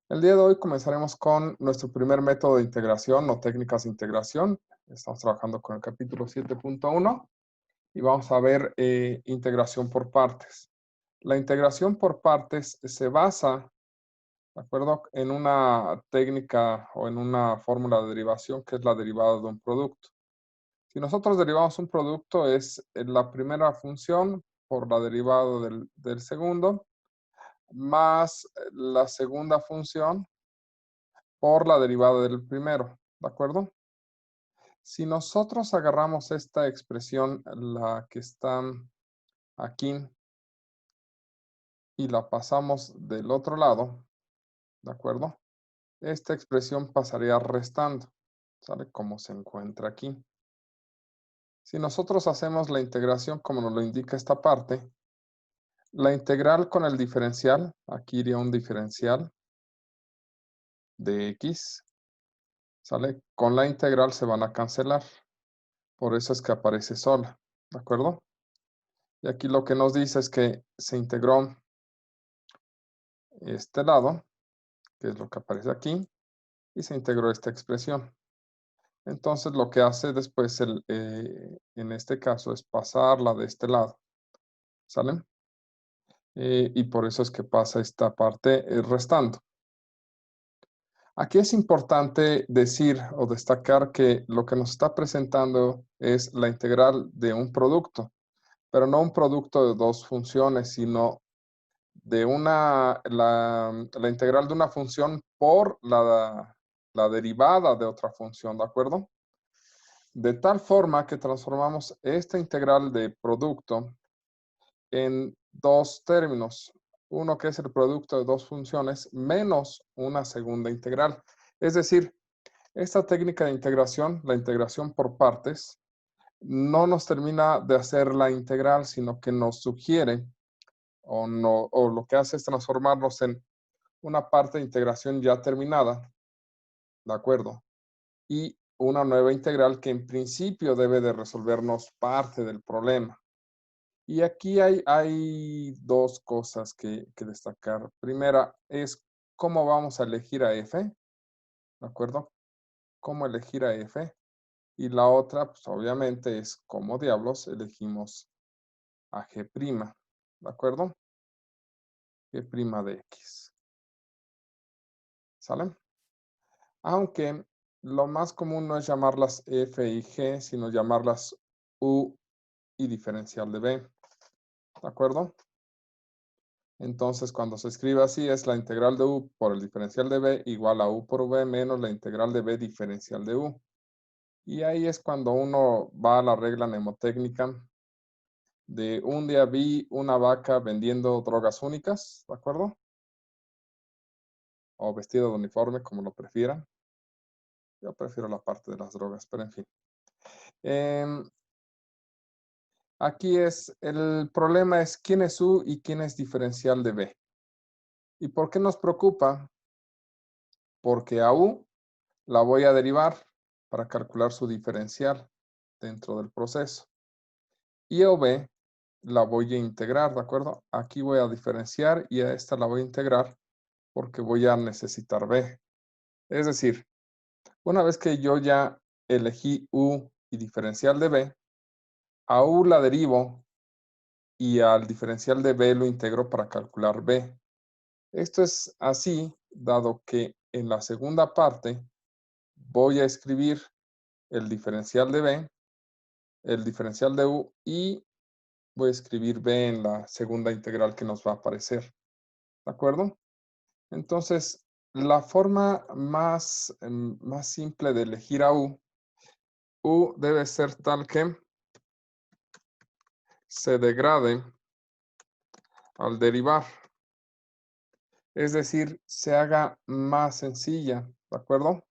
El día de hoy comenzaremos con nuestro primer método de integración o técnicas de integración. Estamos trabajando con el capítulo 7.1 y vamos a ver integración por partes. La integración por partes se basa, ¿de acuerdo?, en una técnica o en una fórmula de derivación que es la derivada de un producto. Si nosotros derivamos un producto es la primera función por la derivada del segundo más la segunda función por la derivada del primero, ¿de acuerdo? Si nosotros agarramos esta expresión, la que está aquí, y la pasamos del otro lado, ¿de acuerdo? Esta expresión pasaría restando, ¿sale? Como se encuentra aquí. Si nosotros hacemos la integración como nos lo indica esta parte, la integral con el diferencial, aquí iría un diferencial de x, ¿sale? Con la integral se van a cancelar. Por eso es que aparece sola, ¿de acuerdo? Y aquí lo que nos dice es que se integró este lado, que es lo que aparece aquí, y se integró esta expresión. Entonces lo que hace después en este caso es pasarla de este lado, ¿sale? Y por eso es que pasa esta parte restando. Aquí es importante decir o destacar que lo que nos está presentando es la integral de un producto, pero no un producto de dos funciones, sino de la integral de una función por la derivada de otra función, ¿de acuerdo? De tal forma que transformamos esta integral de producto en dos términos. Uno que es el producto de dos funciones menos una segunda integral. Es decir, esta técnica de integración, la integración por partes, no nos termina de hacer la integral, sino que nos sugiere o lo que hace es transformarnos en una parte de integración ya terminada, ¿de acuerdo? Y una nueva integral que en principio debe de resolvernos parte del problema. Y aquí hay dos cosas que destacar. Primera es cómo vamos a elegir a f, ¿de acuerdo? Cómo elegir a f. Y la otra, pues obviamente, es cómo diablos elegimos a g', ¿de acuerdo? G' de x. ¿Sale? Aunque lo más común no es llamarlas f y g, sino llamarlas u y diferencial de b, ¿de acuerdo? Entonces, cuando se escribe así, es la integral de u por el diferencial de b igual a u por v menos la integral de b diferencial de u. Y ahí es cuando uno va a la regla mnemotécnica de un día vi una vaca vendiendo drogas únicas, ¿de acuerdo? O vestido de uniforme, como lo prefieran. Yo prefiero la parte de las drogas, pero en fin. Aquí el problema es quién es u y quién es diferencial de b. ¿Y por qué nos preocupa? Porque a u la voy a derivar para calcular su diferencial dentro del proceso. Y a b la voy a integrar, ¿de acuerdo? Aquí voy a diferenciar y a esta la voy a integrar porque voy a necesitar b. Es decir, una vez que yo ya elegí u y diferencial de b, a u la derivo y al diferencial de b lo integro para calcular b. Esto es así, dado que en la segunda parte voy a escribir el diferencial de b, el diferencial de u y voy a escribir b en la segunda integral que nos va a aparecer. ¿De acuerdo? Entonces, la forma más simple de elegir a u debe ser tal que se degrade al derivar. Es decir, se haga más sencilla. ¿De acuerdo?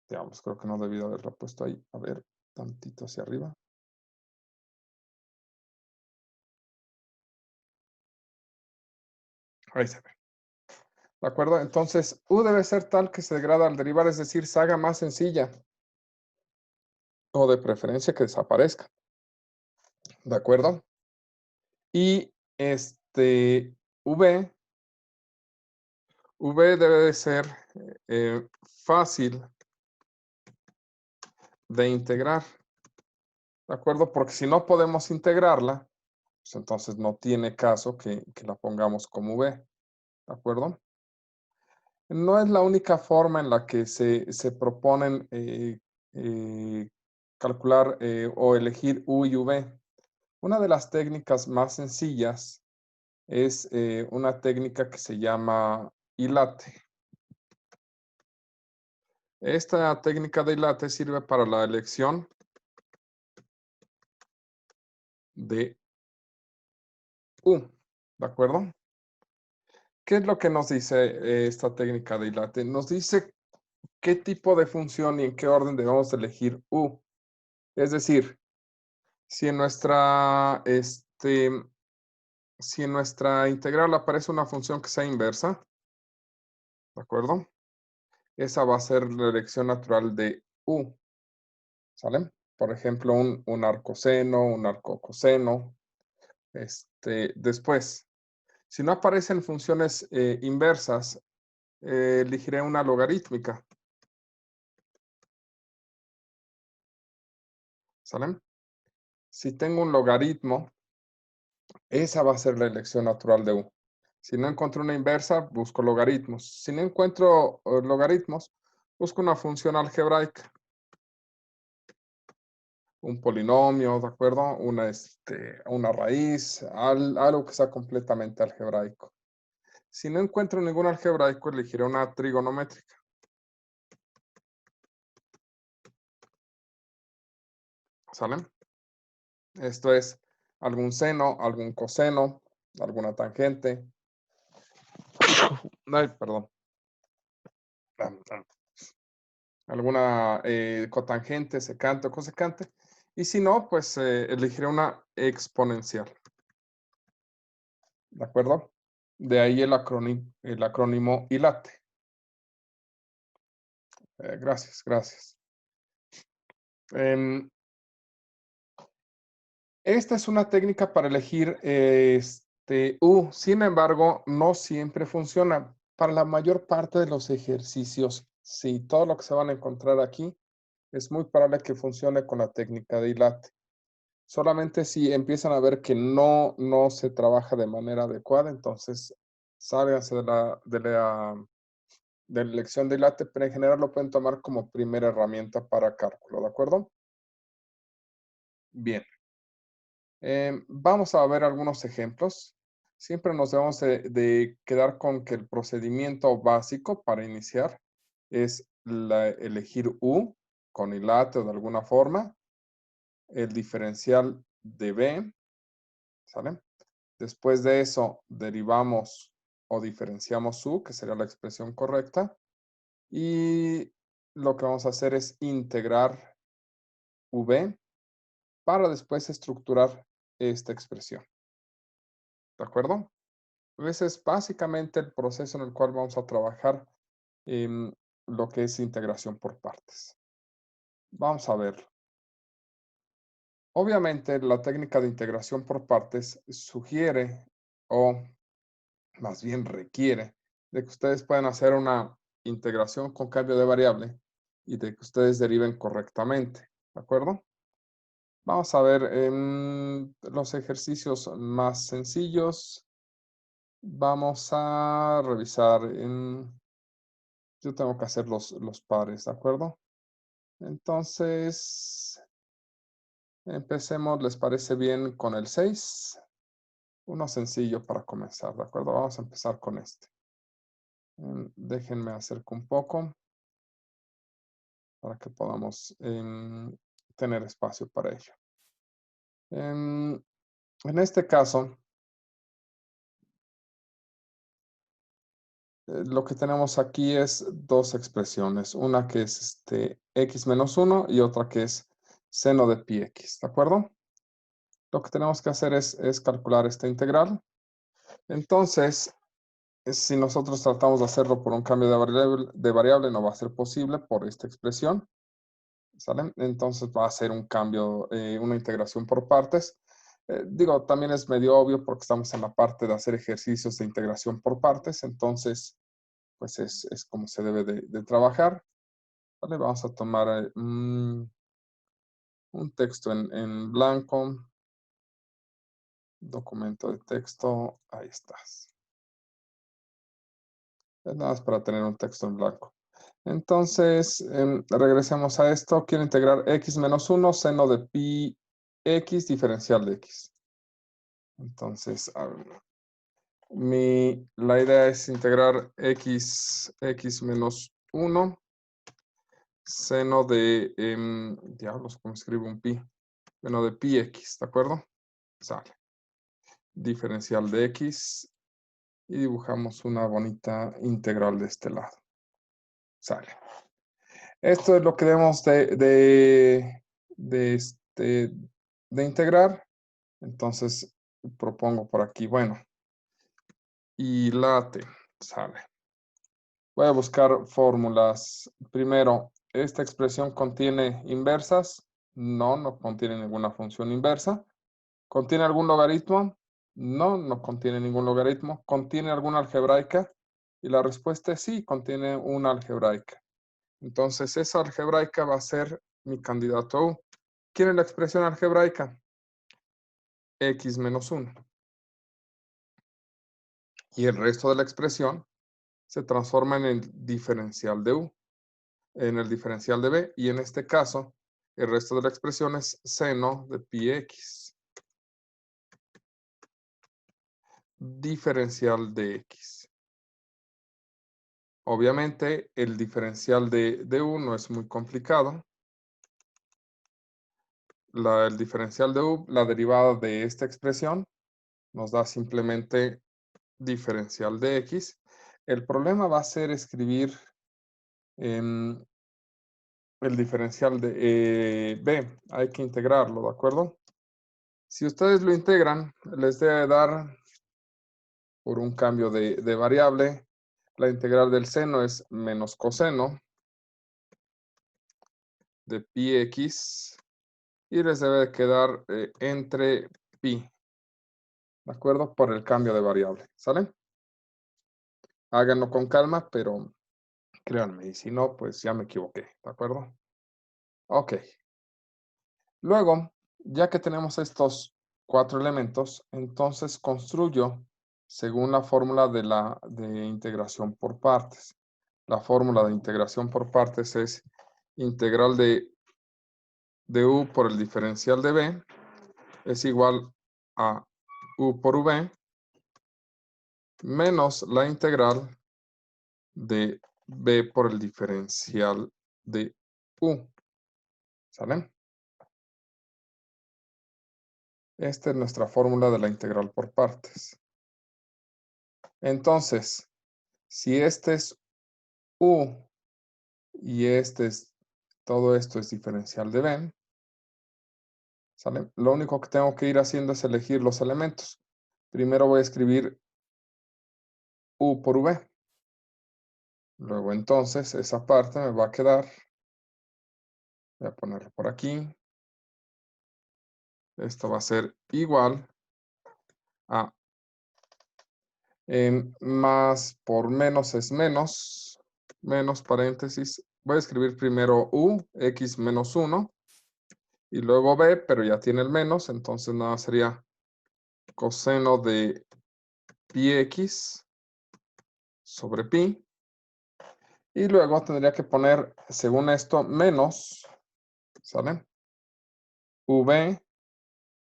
Digamos, creo que no debí de haberla puesto ahí. A ver, tantito hacia arriba. Ahí se ve. ¿De acuerdo? Entonces, u debe ser tal que se degrada al derivar, es decir, se haga más sencilla. O de preferencia que desaparezca. ¿De acuerdo? Y v V debe de ser fácil de integrar, ¿de acuerdo? Porque si no podemos integrarla, pues entonces no tiene caso que la pongamos como V, ¿de acuerdo? No es la única forma en la que se proponen eh, calcular o elegir U y V. Una de las técnicas más sencillas es una técnica que se llama hilate. Esta técnica de hilate sirve para la elección de U, ¿de acuerdo? ¿Qué es lo que nos dice esta técnica de hilate? Nos dice qué tipo de función y en qué orden debemos elegir U. Es decir, si en si en nuestra integral aparece una función que sea inversa, ¿de acuerdo? Esa va a ser la elección natural de U, ¿sale? Por ejemplo, un arcoseno, un arcocoseno. Después, si no aparecen funciones inversas, elegiré una logarítmica, ¿sale? Si tengo un logaritmo, esa va a ser la elección natural de U. Si no encuentro una inversa, busco logaritmos. Si no encuentro logaritmos, busco una función algebraica, un polinomio, ¿de acuerdo? Una raíz, algo que sea completamente algebraico. Si no encuentro ningún algebraico, elegiré una trigonométrica. ¿Sale? Esto es algún seno, algún coseno, alguna tangente. Ay, perdón. Alguna cotangente, secante o cosecante. Y si no, pues elegiré una exponencial. ¿De acuerdo? De ahí el acrónimo ILATE. Gracias, gracias. Esta es una técnica para elegir U. Sin embargo, no siempre funciona. Para la mayor parte de los ejercicios, sí, todo lo que se van a encontrar aquí es muy probable que funcione con la técnica de hilate. Solamente si empiezan a ver que no se trabaja de manera adecuada, entonces sálganse de la elección de hilate, pero en general lo pueden tomar como primera herramienta para cálculo, ¿de acuerdo? Bien. Vamos a ver algunos ejemplos. Siempre nos debemos de quedar con que el procedimiento básico para iniciar es elegir U con hilate o de alguna forma, el diferencial de B, ¿sale? Después de eso derivamos o diferenciamos U, que sería la expresión correcta, y lo que vamos a hacer es integrar V para después estructurar esta expresión. ¿De acuerdo? Ese es básicamente el proceso en el cual vamos a trabajar en lo que es integración por partes. Vamos a verlo. Obviamente, la técnica de integración por partes sugiere, o más bien requiere, de que ustedes puedan hacer una integración con cambio de variable y de que ustedes deriven correctamente. ¿De acuerdo? Vamos a ver los ejercicios más sencillos. Vamos a revisar yo tengo que hacer los pares, ¿de acuerdo? Entonces, empecemos, ¿les parece bien con el 6? Uno sencillo para comenzar, ¿de acuerdo? Vamos a empezar con este. Déjenme acercar un poco para que podamos tener espacio para ello. En este caso, lo que tenemos aquí es dos expresiones, una que es x menos 1 y otra que es seno de pi x, ¿de acuerdo? Lo que tenemos que hacer es calcular esta integral. Entonces, si nosotros tratamos de hacerlo por un cambio de variable, no va a ser posible por esta expresión, ¿sale? Entonces va a ser un cambio, una integración por partes. Digo, también es medio obvio porque estamos en la parte de hacer ejercicios de integración por partes, entonces pues es como se debe de trabajar. ¿Vale? Vamos a tomar un texto en blanco, documento de texto, ahí estás. Es nada más para tener un texto en blanco. Entonces, regresemos a esto. Quiero integrar x menos 1, seno de pi x, diferencial de x. Entonces, a ver, la idea es integrar x menos 1, seno de, diablos, ¿cómo escribo un pi? Seno de pi x, ¿de acuerdo? Sale. Diferencial de x y dibujamos una bonita integral de este lado. Sale. Esto es lo que debemos de integrar. Entonces, propongo por aquí, bueno, y late, sale. Voy a buscar fórmulas. Primero, ¿esta expresión contiene inversas? No, no contiene ninguna función inversa. ¿Contiene algún logaritmo? No, no contiene ningún logaritmo. ¿Contiene alguna algebraica? Y la respuesta es sí, contiene una algebraica. Entonces, esa algebraica va a ser mi candidato U. ¿Quién es la expresión algebraica? X menos 1. Y el resto de la expresión se transforma en el diferencial de U, en el diferencial de B, y en este caso, el resto de la expresión es seno de pi x. Diferencial de x. Obviamente, el diferencial de U no es muy complicado. El diferencial de U, la derivada de esta expresión, nos da simplemente diferencial de x. El problema va a ser escribir el diferencial de b. Hay que integrarlo, ¿de acuerdo? Si ustedes lo integran, les debe dar, por un cambio de variable, la integral del seno es menos coseno de pi x y les debe de quedar entre pi, ¿de acuerdo? Por el cambio de variable, ¿sale? Háganlo con calma, pero créanme, y si no, pues ya me equivoqué, ¿de acuerdo? Ok. Luego, ya que tenemos estos 4 elementos, entonces construyo según la fórmula de integración por partes. La fórmula de integración por partes es integral de u por el diferencial de b es igual a u por v menos la integral de b por el diferencial de u. ¿Sale? Esta es nuestra fórmula de la integral por partes. Entonces, si este es u y todo esto es diferencial de b, ¿sale? Lo único que tengo que ir haciendo es elegir los elementos. Primero voy a escribir u por v. Luego entonces esa parte me va a quedar, voy a ponerlo por aquí. Esto va a ser igual a más por menos es menos, menos paréntesis. Voy a escribir primero u, x menos 1, y luego b, pero ya tiene el menos, entonces nada sería coseno de pi x sobre pi. Y luego tendría que poner, según esto, menos, ¿sale? v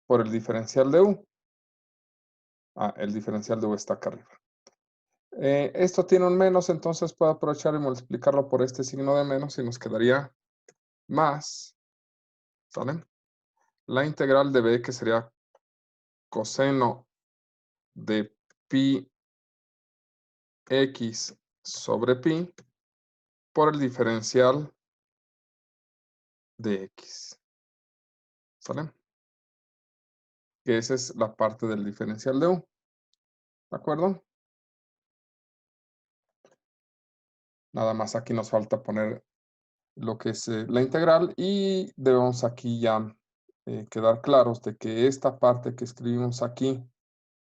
por el diferencial de u. El diferencial de u está acá arriba. Esto tiene un menos, entonces puedo aprovechar y multiplicarlo por este signo de menos y nos quedaría más, ¿sale? La integral de b, que sería coseno de pi x sobre pi por el diferencial de x, ¿sale? Que esa es la parte del diferencial de u, ¿de acuerdo? Nada más aquí nos falta poner lo que es la integral y debemos aquí ya quedar claros de que esta parte que escribimos aquí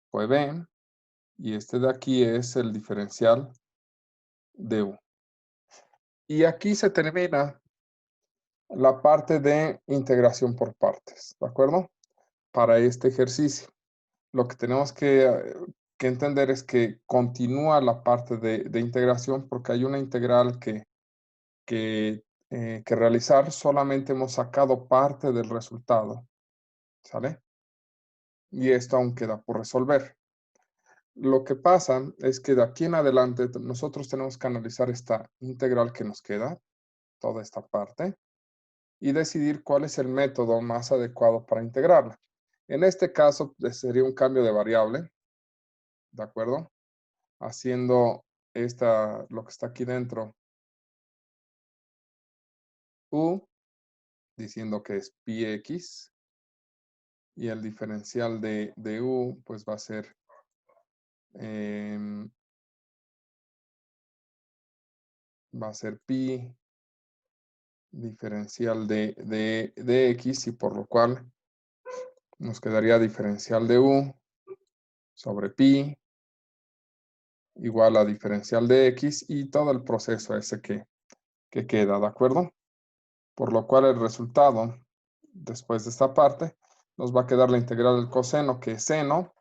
fue b y este de aquí es el diferencial de u. Y aquí se termina la parte de integración por partes, ¿de acuerdo? Para este ejercicio. Lo que tenemos que entender es que continúa la parte de integración porque hay una integral que realizar. Solamente hemos sacado parte del resultado, ¿sale? Y esto aún queda por resolver. Lo que pasa es que de aquí en adelante nosotros tenemos que analizar esta integral que nos queda, toda esta parte, y decidir cuál es el método más adecuado para integrarla. En este caso sería un cambio de variable, ¿de acuerdo? Haciendo lo que está aquí dentro, u, diciendo que es pi x, y el diferencial de u, pues va a ser em, pi diferencial de x, y por lo cual nos quedaría diferencial de u sobre pi igual a diferencial de x y todo el proceso ese que queda, ¿de acuerdo? Por lo cual el resultado, después de esta parte, nos va a quedar la integral del coseno, que es seno,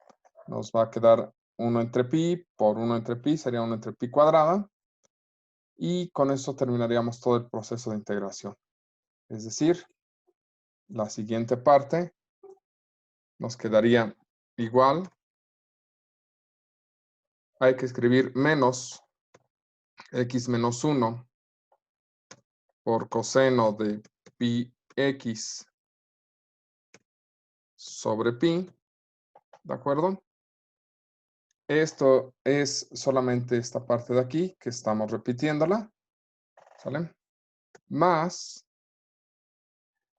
nos va a quedar 1 entre pi por 1 entre pi, sería 1 entre pi cuadrada, y con eso terminaríamos todo el proceso de integración. Es decir, la siguiente parte nos quedaría igual. Hay que escribir menos x menos 1 por coseno de pi x sobre pi, ¿de acuerdo? Esto es solamente esta parte de aquí, que estamos repitiéndola, ¿sale? Más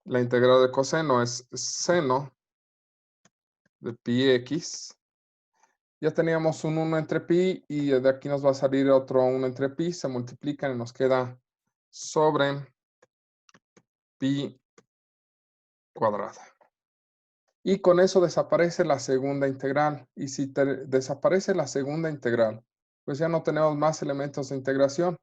la integral de coseno es seno de pi x. Ya teníamos un 1 entre pi y de aquí nos va a salir otro 1 entre pi, se multiplican y nos queda sobre pi cuadrada. Y con eso desaparece la segunda integral. Y si desaparece la segunda integral, pues ya no tenemos más elementos de integración.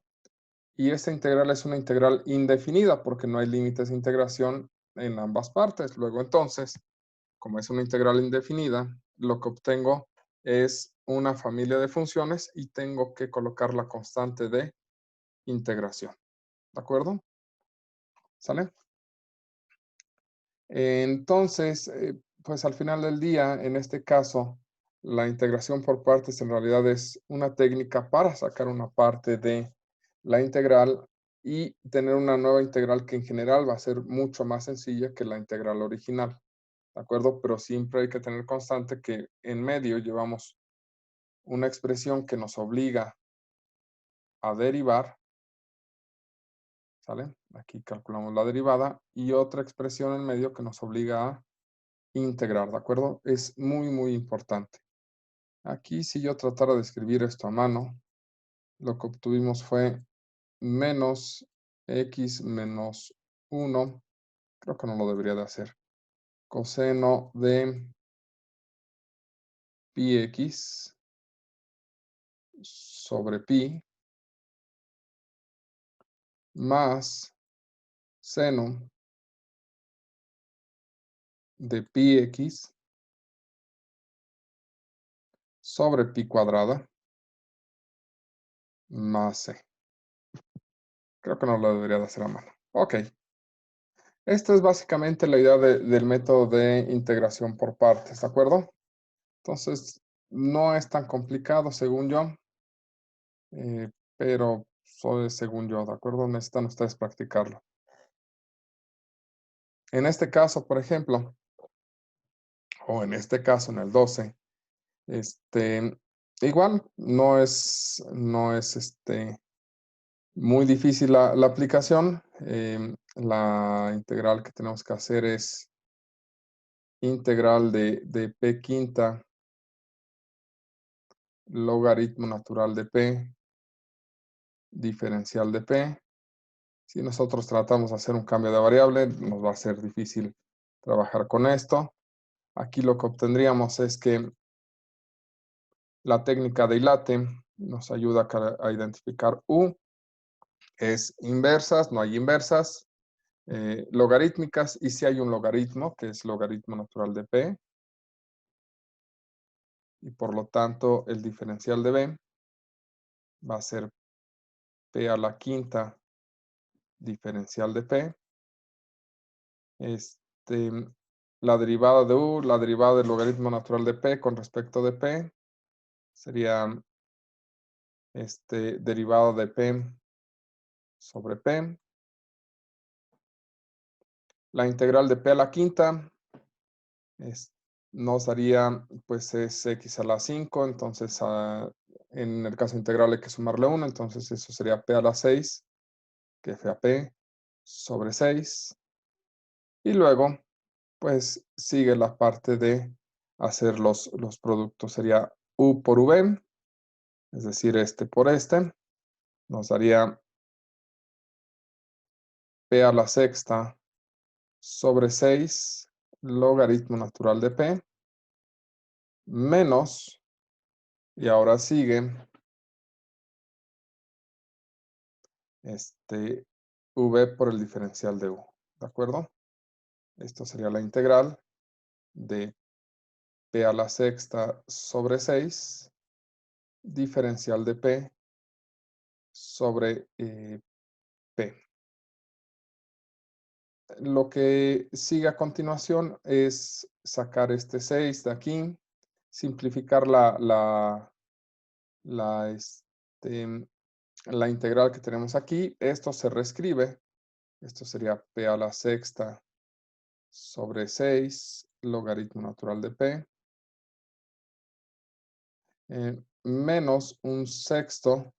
Y esta integral es una integral indefinida porque no hay límites de integración en ambas partes. Luego entonces, como es una integral indefinida, lo que obtengo es una familia de funciones y tengo que colocar la constante de integración. ¿De acuerdo? ¿Sale? Entonces, pues al final del día, en este caso, la integración por partes en realidad es una técnica para sacar una parte de la integral y tener una nueva integral que en general va a ser mucho más sencilla que la integral original. ¿De acuerdo? Pero siempre hay que tener constante que en medio llevamos una expresión que nos obliga a derivar, ¿sale? Aquí calculamos la derivada y otra expresión en medio que nos obliga a integrar, ¿de acuerdo? Es muy, muy importante. Aquí, si yo tratara de escribir esto a mano, lo que obtuvimos fue menos x menos 1, creo que no lo debería de hacer, coseno de pi x sobre pi más seno de pi x sobre pi cuadrada más c. Creo que no lo debería de hacer a mano. Ok. Esta es básicamente la idea del método de integración por partes, ¿de acuerdo? Entonces, no es tan complicado según yo, pero según yo, ¿de acuerdo? Necesitan ustedes practicarlo. En este caso, por ejemplo, o en este caso, en el 12, igual no es muy difícil la aplicación. La integral que tenemos que hacer es integral de p quinta logaritmo natural de p diferencial de p. Si nosotros tratamos de hacer un cambio de variable, nos va a ser difícil trabajar con esto. Aquí lo que obtendríamos es que la técnica de dilate nos ayuda a identificar U. Es inversas, no hay inversas, logarítmicas, y si hay un logaritmo, que es logaritmo natural de P, y por lo tanto el diferencial de B va a ser P a la quinta diferencial de P. La derivada de U, la derivada del logaritmo natural de P con respecto de P, sería derivada de P sobre P. La integral de P a la quinta nos daría, pues es X a la 5, entonces en el caso integral hay que sumarle 1, entonces eso sería P a la 6, que F a P sobre 6. Y luego, pues sigue la parte de hacer los productos. Sería U por V, es decir, este por este, nos daría P a la sexta sobre 6 logaritmo natural de P, menos, y ahora sigue, V por el diferencial de U, ¿de acuerdo? Esto sería la integral de P a la sexta sobre 6, diferencial de P sobre P. Lo que sigue a continuación es sacar este 6 de aquí, simplificar la integral que tenemos aquí. Esto se reescribe. Esto sería P a la sexta sobre 6, logaritmo natural de P, menos un sexto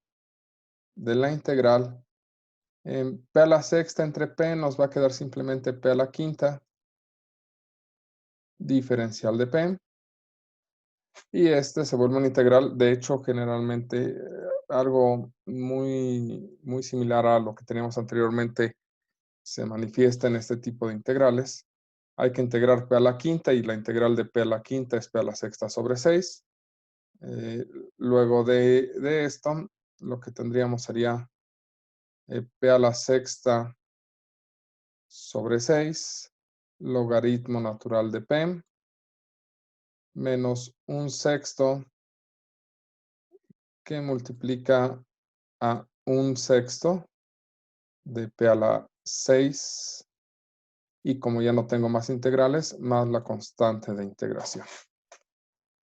de la integral. P a la sexta entre P nos va a quedar simplemente P a la quinta, diferencial de P. Y se vuelve una integral, de hecho, generalmente algo muy similar a lo que teníamos anteriormente se manifiesta en este tipo de integrales. Hay que integrar P a la quinta y la integral de P a la quinta es P a la sexta sobre 6. Luego de esto, lo que tendríamos sería P a la sexta sobre 6, logaritmo natural de P, menos un sexto que multiplica a un sexto de P a la 6, y como ya no tengo más integrales, más la constante de integración.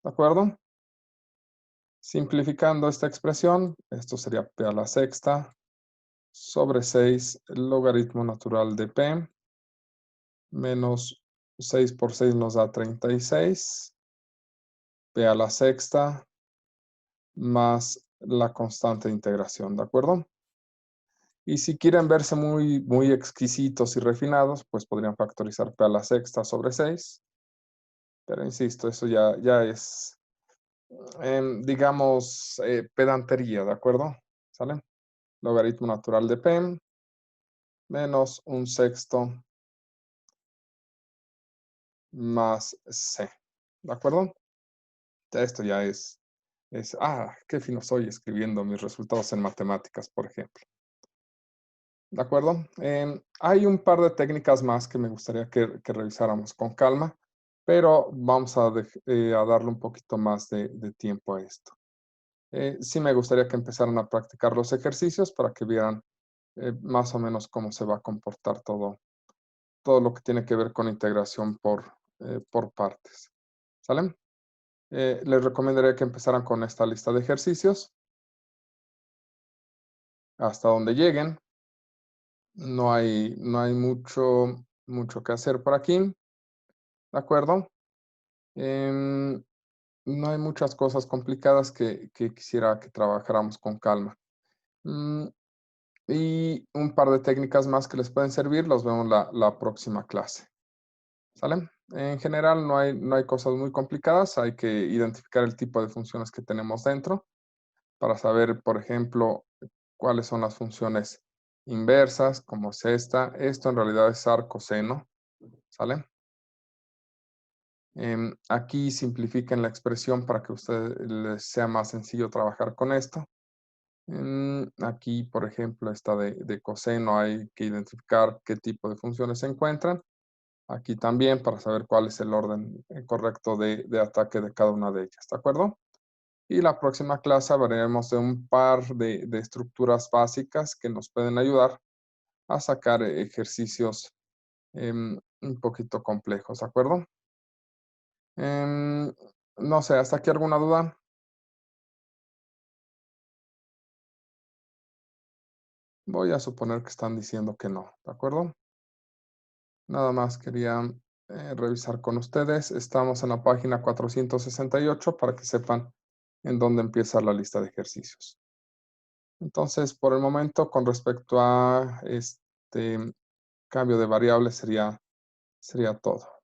¿De acuerdo? Simplificando esta expresión, esto sería P a la sexta sobre 6 logaritmo natural de P, menos 6 por 6 nos da 36, P a la sexta más la constante de integración, ¿de acuerdo? Y si quieren verse muy exquisitos y refinados, pues podrían factorizar P a la sexta sobre 6. Pero insisto, eso ya es, digamos, pedantería, ¿de acuerdo? ¿Sale? Logaritmo natural de P menos un sexto más C. ¿De acuerdo? Esto ya qué fino soy escribiendo mis resultados en matemáticas, por ejemplo. ¿De acuerdo? Hay un par de técnicas más que me gustaría que revisáramos con calma, pero vamos a darle un poquito más de tiempo a esto. Sí me gustaría que empezaran a practicar los ejercicios para que vieran más o menos cómo se va a comportar todo lo que tiene que ver con integración por partes. ¿Sale? Les recomendaría que empezaran con esta lista de ejercicios hasta donde lleguen. No hay mucho que hacer por aquí, ¿de acuerdo? No hay muchas cosas complicadas que quisiera que trabajáramos con calma. Y un par de técnicas más que les pueden servir, los vemos la próxima clase. ¿Sale? En general no hay cosas muy complicadas, hay que identificar el tipo de funciones que tenemos dentro para saber, por ejemplo, cuáles son las funciones inversas, como es esta. Esto en realidad es arcoseno, ¿sale? Aquí simplifiquen la expresión para que a ustedes les sea más sencillo trabajar con esto. Aquí, por ejemplo, esta de coseno, hay que identificar qué tipo de funciones se encuentran. Aquí también para saber cuál es el orden correcto de ataque de cada una de ellas, ¿de acuerdo? Y la próxima clase hablaremos de un par de estructuras básicas que nos pueden ayudar a sacar ejercicios un poquito complejos, ¿de acuerdo? Em, no sé, ¿hasta aquí alguna duda? Voy a suponer que están diciendo que no, ¿de acuerdo? Nada más quería revisar con ustedes. Estamos en la página 468 para que sepan en dónde empieza la lista de ejercicios. Entonces, por el momento, con respecto a este cambio de variables, sería todo.